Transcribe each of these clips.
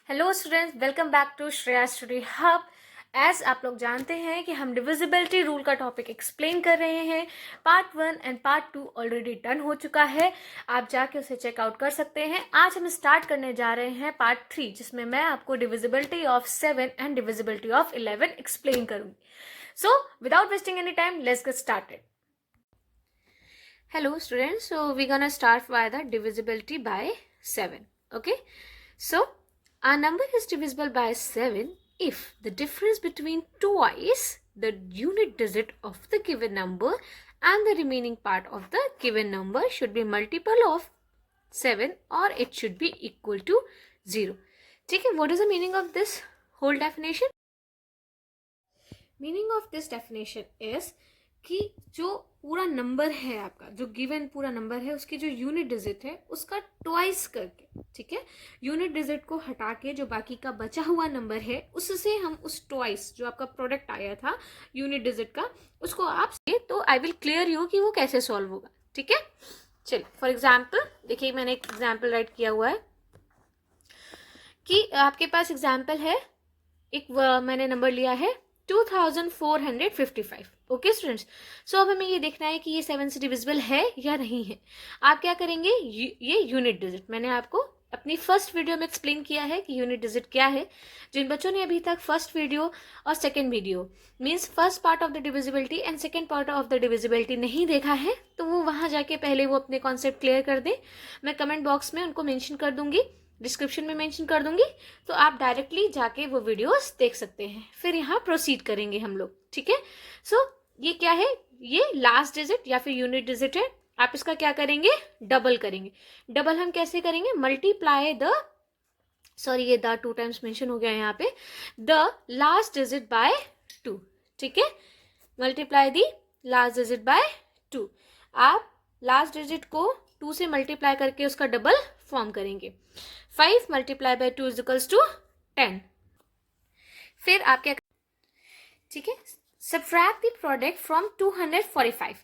Hello students, welcome back to Shreya study hub. As आप लोग जानते हैं कि हम डिविजिबिलिटी रूल का टॉपिक एक्सप्लेन कर रहे हैं। Part 1 and part 2 already done हो चुका है, आप जाके उसे चेकआउट कर सकते हैं। आज हम स्टार्ट करने जा रहे हैं पार्ट 3, जिसमें मैं आपको divisibility of 7 and divisibility of 11 explain करूंगी। So without wasting any time, let's get started. Hello students, so we're gonna start by the divisibility by 7. Okay, so a number is divisible by 7 if the difference between twice the unit digit of the given number and the remaining part of the given number should be multiple of 7 or it should be equal to 0. ठीक है, what is the meaning of this whole definition? Meaning of this definition is कि जो पूरा number है आपका, जो given पूरा number है, उसकी जो यूनिट डिजिट है उसका ट्वाइस करके, ठीक है, यूनिट डिजिट को हटा के जो बाकी का बचा हुआ नंबर है उससे हम उस ट्वाइस जो आपका प्रोडक्ट आया था यूनिट डिजिट का, उसको आप तो आई विल क्लियर यू कि वो कैसे सॉल्व होगा। ठीक है, चलिए फॉर एग्जाम्पल देखिए, मैंने एक एग्जाम्पल राइट किया हुआ है कि आपके पास एग्जाम्पल है, एक मैंने नंबर लिया है 2455। ओके स्टूडेंट्स, सो अब हमें ये देखना है कि ये 7 से डिविजिबल है या नहीं है। आप क्या करेंगे, ये यूनिट डिजिट मैंने आपको अपनी फर्स्ट वीडियो में एक्सप्लेन किया है कि यूनिट डिजिट क्या है। जिन बच्चों ने अभी तक फर्स्ट वीडियो और second video means first part of the divisibility and second part of the divisibility नहीं देखा है, तो वो वहाँ जाके पहले वो अपने कॉन्सेप्ट क्लियर कर दें। मैं कमेंट बॉक्स में उनको मेंशन कर दूंगी, डिस्क्रिप्शन में मेंशन कर दूंगी, तो आप डायरेक्टली जाके वो वीडियोस देख सकते हैं। फिर यहाँ प्रोसीड करेंगे हम लोग। ठीक है, सो ये क्या है, ये लास्ट डिजिट या फिर यूनिट डिजिट है। आप इसका क्या करेंगे, डबल करेंगे। डबल हम कैसे करेंगे, मल्टीप्लाई द, सॉरी ये द 2 टाइम्स मेंशन हो गया यहाँ पे, द लास्ट डिजिट बाय 2। ठीक है, multiply the last digit bye 2। आप लास्ट डिजिट को 2 से मल्टीप्लाई करके उसका डबल फॉर्म करेंगे। 5 multiply by 2 is equals to 10। फिर आप क्या, ठीक है, सब्ट्रैक्ट द प्रोडक्ट फ्रॉम 245।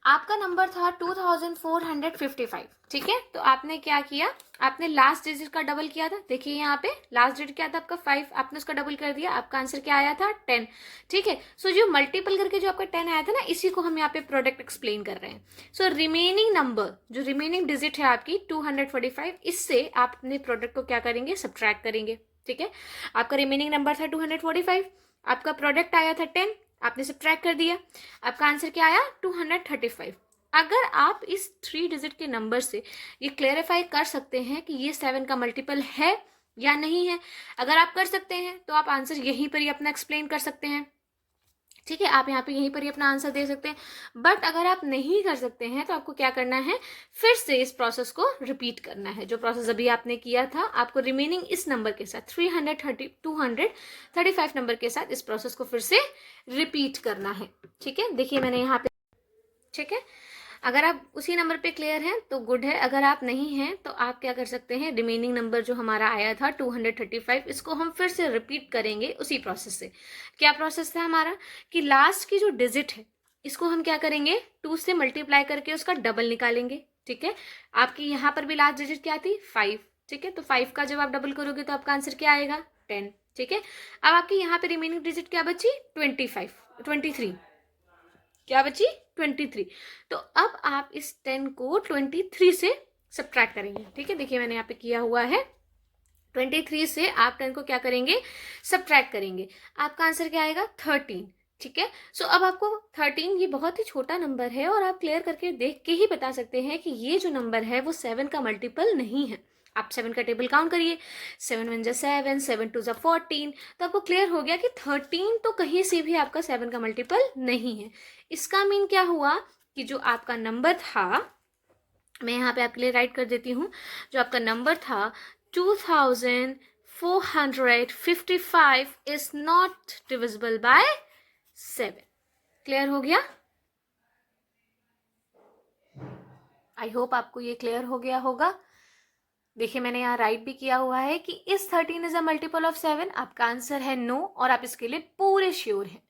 आपका नंबर था 2455। ठीक है, तो आपने क्या किया, आपने लास्ट डिजिट का डबल किया था। देखिए यहाँ पे लास्ट डिजिट क्या था आपका 5, आपने उसका डबल कर दिया, आपका आंसर क्या आया था 10। ठीक है, सो जो मल्टीपल करके जो आपका 10 आया था ना, इसी को हम यहाँ पे प्रोडक्ट एक्सप्लेन कर रहे हैं। सो रिमेनिंग नंबर, जो रिमेनिंग डिजिट है आपकी 245, इससे आप अपने प्रोडक्ट को क्या करेंगे, सब्ट्रैक्ट करेंगे। ठीक है, आपका रिमेनिंग नंबर था 245, आपका प्रोडक्ट आया था 10, आपने सब्ट्रैक्ट कर दिया, आपका आंसर क्या आया 235। अगर आप इस 3 डिजिट के नंबर से ये क्लेरिफाई कर सकते हैं कि ये 7 का मल्टीपल है या नहीं है, अगर आप कर सकते हैं तो आप आंसर यहीं पर ही अपना एक्सप्लेन कर सकते हैं। ठीक है, आप यहाँ पे यहीं पर ही अपना आंसर दे सकते हैं। बट अगर आप नहीं कर सकते हैं तो आपको क्या करना है, फिर से इस प्रोसेस को रिपीट करना है। जो प्रोसेस अभी आपने किया था, आपको रिमेनिंग इस नंबर के साथ 235 नंबर के साथ इस प्रोसेस को फिर से रिपीट करना है। ठीक है, देखिए मैंने यहाँ पे, ठीक है, अगर आप उसी नंबर पे क्लियर हैं तो गुड है, अगर आप नहीं हैं तो आप क्या कर सकते हैं, रिमेनिंग नंबर जो हमारा आया था 235, इसको हम फिर से रिपीट करेंगे उसी प्रोसेस से। क्या प्रोसेस था हमारा, कि लास्ट की जो डिजिट है इसको हम क्या करेंगे, 2 से मल्टीप्लाई करके उसका डबल निकालेंगे। ठीक है, आपकी यहाँ पर भी लास्ट डिजिट क्या थी 5। ठीक है, तो 5 का जब आप डबल करोगे तो आपका आंसर क्या आएगा 10। ठीक है, अब आपकी यहाँ पे रिमेनिंग डिजिट क्या बची 23, क्या बची 23। तो अब आप इस 10 को 23 से सब्ट्रैक्ट करेंगे। ठीक है, देखिए मैंने यहाँ पे किया हुआ है, 23 से आप 10 को क्या करेंगे, सब्ट्रैक्ट करेंगे, आपका आंसर क्या आएगा 13। ठीक है, सो अब आपको 13, ये बहुत ही छोटा नंबर है और आप क्लियर करके देख के ही बता सकते हैं कि ये जो नंबर है वो 7 का मल्टीपल नहीं है। आप 7 का टेबल काउंट करिए, 7 1 7, 7 2 14, तो आपको क्लियर हो गया कि 13 तो कहीं से भी आपका 7 का मल्टीपल नहीं है। इसका मीन क्या हुआ कि जो आपका नंबर था, मैं यहाँ पे आपके लिए राइट कर देती हूँ, जो आपका नंबर था 2455 is not divisible by 7। Clear हो गया, आई होप आपको ये क्लियर हो गया होगा। देखिए मैंने यहाँ राइट भी किया हुआ है कि इस 13 इज अ मल्टीपल ऑफ 7। आपका आंसर है नो, और आप इसके लिए पूरे श्योर हैं।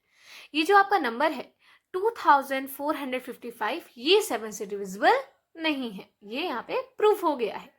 ये जो आपका नंबर है 2455, ये 7 से डिविजिबल नहीं है, ये यहाँ पे प्रूफ हो गया है।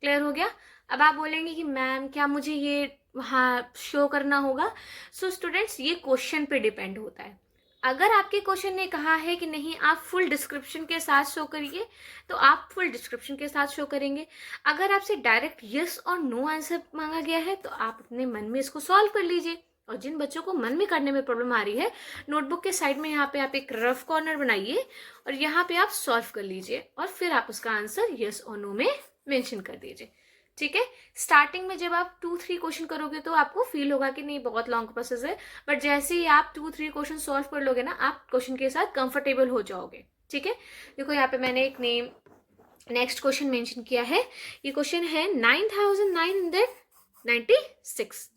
क्लियर हो गया, अब आप बोलेंगे कि मैम क्या मुझे ये वहाँ शो करना होगा? सो स्टूडेंट्स, ये क्वेश्चन पे डिपेंड होता है। अगर आपके क्वेश्चन ने कहा है कि नहीं आप फुल डिस्क्रिप्शन के साथ शो करिए, तो आप फुल डिस्क्रिप्शन के साथ शो करेंगे। अगर आपसे डायरेक्ट यस और नो आंसर मांगा गया है, तो आप अपने मन में इसको सॉल्व कर लीजिए। और जिन बच्चों को मन में करने में प्रॉब्लम आ रही है, नोटबुक के साइड में यहाँ पे आप एक रफ कॉर्नर बनाइए और यहाँ पे आप सॉल्व कर लीजिए और फिर आप उसका आंसर यस और नो में मेंशन कर दीजिए। ठीक है। स्टार्टिंग में जब आप 2-3 क्वेश्चन करोगे तो आपको फील होगा कि नहीं बहुत लॉन्ग प्रोसेस है, बट जैसे ही आप 2-3 क्वेश्चन सॉल्व कर लोगे ना, आप क्वेश्चन के साथ कंफर्टेबल हो जाओगे। ठीक है। देखो यहाँ पे मैंने एक नेक्स्ट क्वेश्चन मेंशन किया है। ये क्वेश्चन है 9996।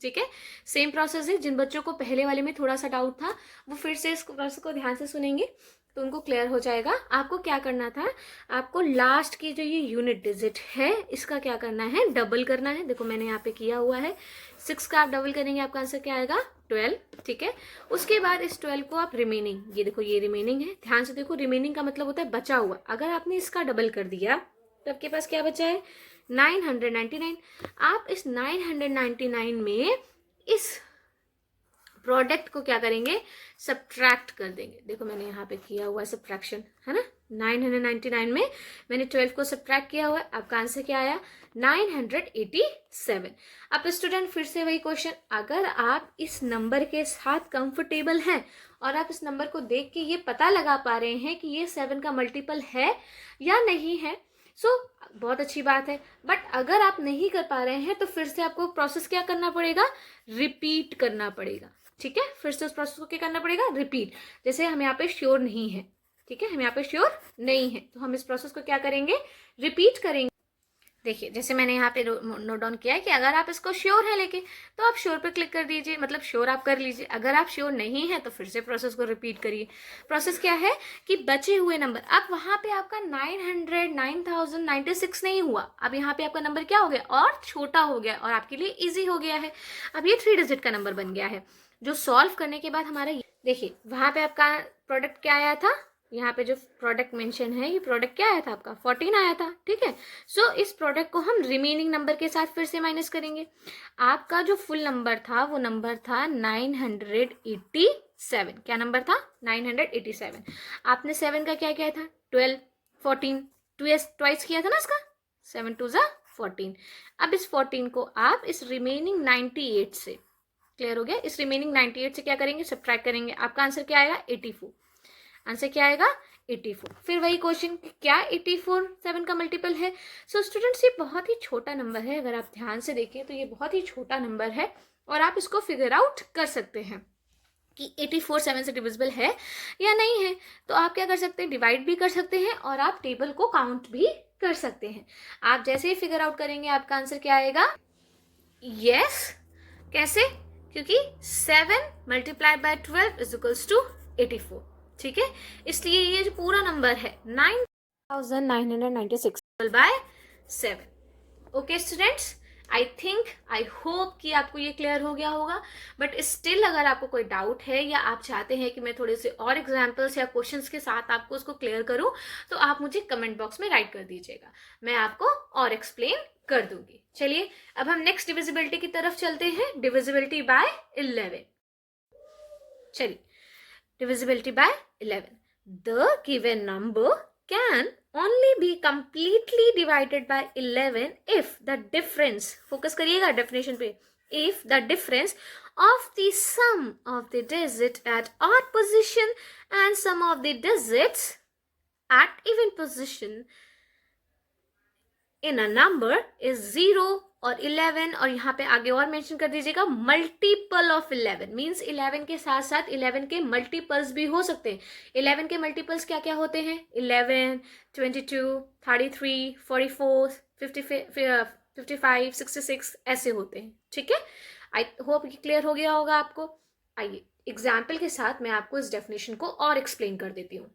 ठीक है। सेम प्रोसेस है। जिन बच्चों को पहले वाले में थोड़ा सा डाउट था, वो फिर से इस प्रोसेस को ध्यान से सुनेंगे तो उनको क्लियर हो जाएगा। आपको क्या करना था, आपको लास्ट की जो ये यूनिट डिजिट है इसका क्या करना है, डबल करना है। देखो मैंने यहाँ पे किया हुआ है। 6 का आप डबल करेंगे, आपका आंसर क्या आएगा, 12। ठीक है। उसके बाद इस 12 को आप रिमेनिंग, ये देखो ये रिमेनिंग है, ध्यान से देखो, रिमेनिंग का मतलब होता है बचा हुआ। अगर आपने इसका डबल कर दिया तो आपके पास क्या बचा है, 999। आप इस 999 में इस प्रोडक्ट को क्या करेंगे, सब्ट्रैक्ट कर देंगे। देखो मैंने यहाँ पे किया हुआ है सब्ट्रैक्शन, है ना। 999 में मैंने 12 को सब्ट्रैक्ट किया हुआ है। आपका आंसर क्या आया, 987। अब स्टूडेंट फिर से वही क्वेश्चन, अगर आप इस नंबर के साथ कंफर्टेबल हैं और आप इस नंबर को देख के ये पता लगा पा रहे हैं कि ये 7 का मल्टीपल है या नहीं है, बहुत अच्छी बात है। बट अगर आप नहीं कर पा रहे हैं तो फिर से आपको प्रोसेस क्या करना पड़ेगा, रिपीट करना पड़ेगा। ठीक है। फिर से उस प्रोसेस को क्या करना पड़ेगा, रिपीट। जैसे हम यहाँ पे श्योर नहीं है, ठीक है, हम यहाँ पे श्योर नहीं है, तो हम इस प्रोसेस को क्या करेंगे, रिपीट करेंगे। देखिए जैसे मैंने यहाँ पे नोट डाउन किया है कि अगर आप इसको श्योर है लेके, तो आप श्योर पे क्लिक कर दीजिए, मतलब श्योर आप कर लीजिए। अगर आप श्योर नहीं है तो फिर से प्रोसेस को रिपीट करिए। प्रोसेस क्या है कि बचे हुए नंबर, अब वहाँ पे आपका 9096 नहीं हुआ, अब यहाँ पे आपका नंबर क्या हो गया, और छोटा हो गया और आपके लिए ईजी हो गया है। अब ये 3 डिजिट का नंबर बन गया है, जो सॉल्व करने के बाद हमारा, देखिए वहाँ पे आपका प्रोडक्ट क्या आया था, यहाँ पे जो प्रोडक्ट मेंशन है, ये प्रोडक्ट क्या आया था आपका, 14 आया था। ठीक है। सो इस प्रोडक्ट को हम रिमेनिंग नंबर के साथ फिर से माइनस करेंगे। आपका जो फुल नंबर था वो नंबर था 987। क्या नंबर था, 987। आपने 7 का क्या किया था, 12, 14, ट्वाइस किया था ना इसका, 7 2 ज़ा 14। अब इस 14 को आप इस रिमेनिंग 98 से, क्लियर हो गया, इस रिमेनिंग 98 से क्या करेंगे, सब्ट्रैक्ट करेंगे। आपका आंसर क्या आएगा, 84। आंसर क्या आएगा, 84। फिर वही क्वेश्चन, क्या 84 7 का मल्टीपल है। सो स्टूडेंट्स, ये बहुत ही छोटा नंबर है, अगर आप ध्यान से देखें तो ये बहुत ही छोटा नंबर है और आप इसको फिगर आउट कर सकते हैं कि 84 7 से डिविजिबल है या नहीं है। तो आप क्या कर सकते हैं, डिवाइड भी कर सकते हैं और आप टेबल को काउंट भी कर सकते हैं। आप जैसे ही फिगर आउट करेंगे आपका आंसर क्या आएगा, यस। कैसे, क्योंकि 7 multiply by 12 is equals to 84। ठीक है। इसलिए ये जो पूरा नंबर है 9996 by 7। Okay students, I think, I hope कि आपको ये क्लियर हो गया होगा। बट स्टिल अगर आपको कोई डाउट है या आप चाहते हैं कि मैं थोड़े से और एग्जाम्पल्स या क्वेश्चंस के साथ आपको उसको क्लियर करूं, तो आप मुझे कमेंट बॉक्स में राइट कर दीजिएगा, मैं आपको और एक्सप्लेन कर दूंगी। चलिए अब हम नेक्स्ट डिविजिबिलिटी की तरफ चलते हैं, डिविजिबिलिटी बाय 11। चलिए, divisibility by 11. The given number can only be completely divided by 11 if the difference, focus करिएगा definition पे, if the difference of the sum of the digit at odd position and sum of the digits at even position in a number is 0 और 11, और यहाँ पे आगे और mention कर दीजिएगा मल्टीपल ऑफ 11, मीन्स 11 के साथ साथ 11 के मल्टीपल्स भी हो सकते हैं। 11 के मल्टीपल्स क्या क्या होते हैं, 11, 22, 33, 44, 55, 66 ऐसे होते हैं। ठीक है। आई होप क्लियर हो गया होगा आपको। आइए एग्जाम्पल के साथ मैं आपको इस डेफिनेशन को और एक्सप्लेन कर देती हूँ।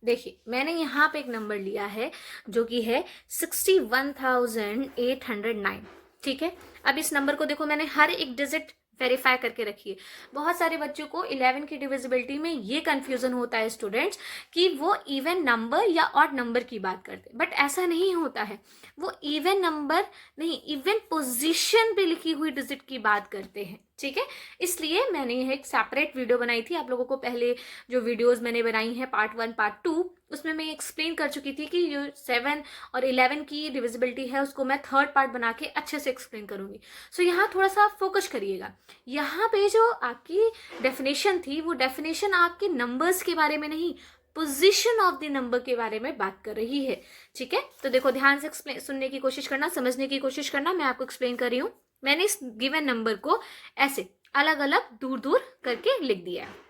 देखिए मैंने यहाँ पे एक नंबर लिया है जो कि है 61,809। ठीक है। अब इस नंबर को देखो, मैंने हर एक डिजिट वेरीफाई करके रखिए। बहुत सारे बच्चों को 11 की डिविजिबिलिटी में ये कंफ्यूजन होता है स्टूडेंट्स कि वो इवन नंबर या ऑड नंबर की बात करते हैं, बट ऐसा नहीं होता है। वो इवन नंबर नहीं, इवन पोजीशन पे लिखी हुई डिजिट की बात करते हैं, ठीक है। इसलिए मैंने एक सेपरेट वीडियो बनाई थी आप लोगों को। पहले जो वीडियोस मैंने बनाई हैं पार्ट 1 पार्ट 2, उसमें मैं एक्सप्लेन कर चुकी थी कि जो 7 और 11 की डिविजिबिलिटी है उसको मैं थर्ड पार्ट बना के अच्छे से एक्सप्लेन करूंगी। सो यहाँ थोड़ा सा फोकस करिएगा। यहाँ पे जो आपकी डेफिनेशन थी वो डेफिनेशन आपके नंबर्स के बारे में नहीं, पोजीशन ऑफ द नंबर के बारे में बात कर रही है, ठीक है। तो देखो ध्यान से एक्सप्लेन सुनने की कोशिश करना, समझने की कोशिश करना। मैं आपको एक्सप्लेन कर रही हूँ। मैंने इस गिवन नंबर को ऐसे अलग अलग दूर दूर करके लिख दिया है।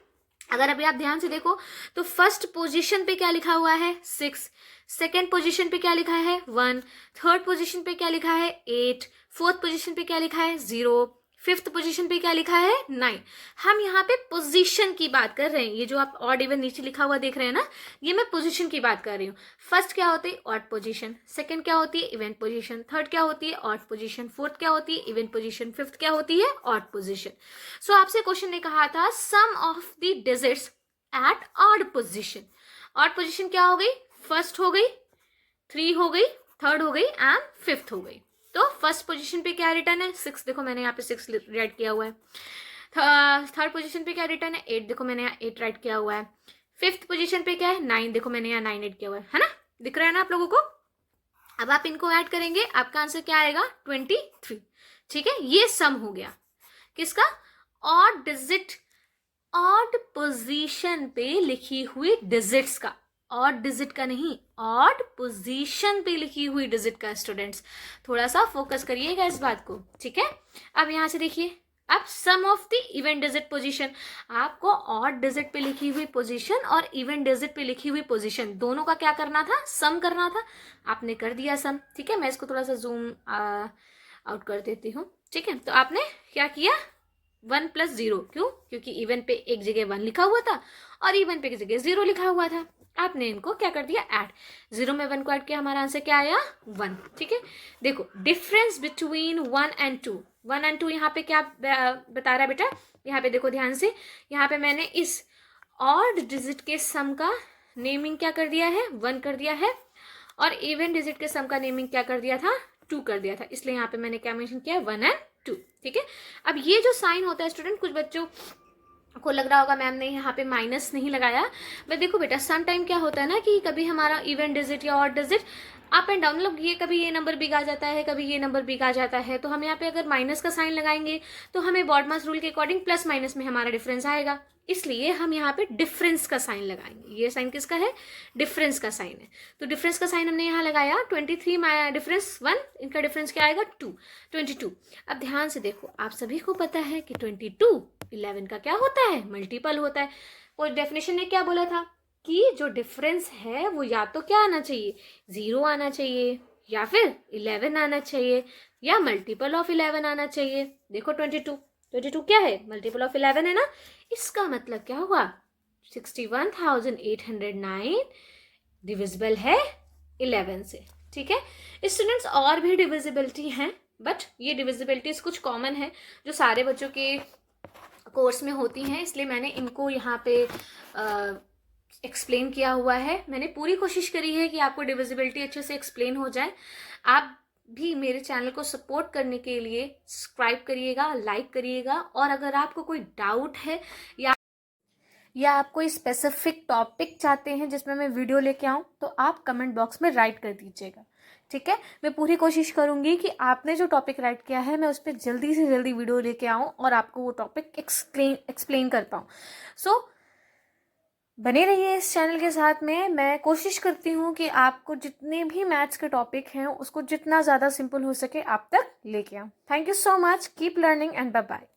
अगर अभी आप ध्यान से देखो तो फर्स्ट पोजीशन पे क्या लिखा हुआ है 6, सेकेंड पोजीशन पे क्या लिखा है 1, थर्ड पोजीशन पे क्या लिखा है 8, फोर्थ पोजीशन पे क्या लिखा है 0, फिफ्थ पोजीशन पे क्या लिखा है 9। हम यहाँ पे पोजीशन की बात कर रहे हैं। ये जो आप ऑड इवन नीचे लिखा हुआ देख रहे हैं ना, ये मैं पोजीशन की बात कर रही हूँ। फर्स्ट क्या होती है ऑड पोजीशन, सेकंड क्या होती है इवन पोजीशन, थर्ड क्या होती है ऑड पोजीशन, फोर्थ क्या होती है इवन पोजीशन, फिफ्थ क्या होती है ऑड पोजीशन। सो आपसे क्वेश्चन ने कहा था sum of the digits at odd position. Odd position क्या हो गई, फर्स्ट हो गई, 3 हो गई, थर्ड हो गई एंड फिफ्थ हो गई। तो फर्स्ट पोजीशन पे क्या रिटर्न है 6, देखो मैंने यहाँ पे 6 राइट किया हुआ है। थर्ड पोजीशन पे क्या रिटर्न है 8, देखो मैंने यहाँ 8 राइट किया हुआ है। फिफ्थ पोजीशन पे क्या है 9, देखो मैंने यहाँ 9 ऐड किया हुआ है ना, दिख रहा है ना आप लोगों को। अब आप इनको ऐड करेंगे, आपका आंसर क्या आएगा 23, ठीक है। ये सम हो गया किसका, ऑड डिजिट, ऑड पोजीशन पे लिखी हुई डिजिट्स का, ऑड डिजिट का नहीं, ऑड पोजीशन पे लिखी हुई डिजिट का। स्टूडेंट्स थोड़ा सा फोकस करिएगा इस बात को, ठीक है। अब यहां से देखिए, अब sum of the even digit position, आपको ऑड डिजिट पे लिखी हुई पोजीशन और इवन डिजिट पे लिखी हुई पोजीशन दोनों का क्या करना था, सम करना था। आपने कर दिया सम, ठीक है। मैं इसको थोड़ा सा जूम आउट कर देती हूँ, ठीक है। तो आपने क्या किया 1 + 0, क्यों, क्योंकि इवन पे एक जगह 1 लिखा हुआ था और इवन पे एक जगह 0 लिखा हुआ था। आपने इनको क्या कर दिया ऐड, 0 में 1 को ऐड किया, हमारा आंसर क्या आया 1, ठीक है। देखो डिफरेंस बिटवीन 1 एंड 2, 1 एंड 2 यहाँ पे क्या बता रहा है बेटा, यहाँ पे देखो ध्यान से, यहाँ पे मैंने इस ऑड डिजिट के सम का नेमिंग क्या कर दिया है 1 कर दिया है, और इवन डिजिट के सम का नेमिंग क्या कर दिया था 2 कर दिया था। इसलिए यहाँ पे मैंने क्या मेंशन किया 1 एंड 2, ठीक है। अब ये जो साइन होता है स्टूडेंट, कुछ बच्चों को लग रहा होगा मैम ने यहाँ पे माइनस नहीं लगाया, बट देखो बेटा सम टाइम क्या होता है ना कि कभी हमारा इवन डिजिट या odd digit up and down, मतलब ये कभी ये नंबर बिक आ जाता है, कभी ये नंबर बिक आ जाता है। तो हम यहाँ पे अगर माइनस का साइन लगाएंगे तो हमें बॉडमास रूल के अकॉर्डिंग प्लस माइनस में हमारा डिफरेंस आएगा, इसलिए हम यहाँ पे डिफरेंस का साइन लगाएंगे। ये साइन किसका है, डिफरेंस का साइन है। तो डिफरेंस का साइन हमने यहाँ लगाया, 23 डिफरेंस 1, इनका डिफरेंस क्या आएगा 2, 22। अब ध्यान से देखो, आप सभी को पता है कि 22 11 का क्या होता है, मल्टीपल होता है। और डेफिनेशन ने क्या बोला था कि जो डिफरेंस है वो या तो क्या आना चाहिए 0 आना चाहिए, या फिर 11 आना चाहिए, या मल्टीपल ऑफ 11 आना चाहिए। देखो 22 क्या है, मल्टीपल ऑफ 11 है ना। इसका मतलब क्या हुआ 61,809 डिविजिबल है 11 से, ठीक है। स्टूडेंट्स और भी डिविजिबिलिटी हैं, बट ये डिविजिबिलिटीज कुछ कॉमन है जो सारे बच्चों के कोर्स में होती हैं, इसलिए मैंने इनको यहाँ पे एक्सप्लेन किया हुआ है। मैंने पूरी कोशिश करी है कि आपको डिविजिबिलिटी अच्छे से एक्सप्लेन हो जाए। आप भी मेरे चैनल को सपोर्ट करने के लिए सब्सक्राइब करिएगा, लाइक करिएगा, और अगर आपको कोई डाउट है या आप कोई स्पेसिफिक टॉपिक चाहते हैं जिसमें मैं वीडियो लेके आऊँ, तो आप कमेंट बॉक्स में राइट कर दीजिएगा, ठीक है। मैं पूरी कोशिश करूँगी कि आपने जो टॉपिक राइट किया है मैं उस पर जल्दी से जल्दी वीडियो लेके आऊँ और आपको वो टॉपिक एक्सप्लेन कर पाऊँ। सो बने रहिए इस चैनल के साथ में। मैं कोशिश करती हूँ कि आपको जितने भी मैथ्स के टॉपिक हैं उसको जितना ज़्यादा सिंपल हो सके आप तक लेके आऊँ। Thank you so much, keep learning and bye bye.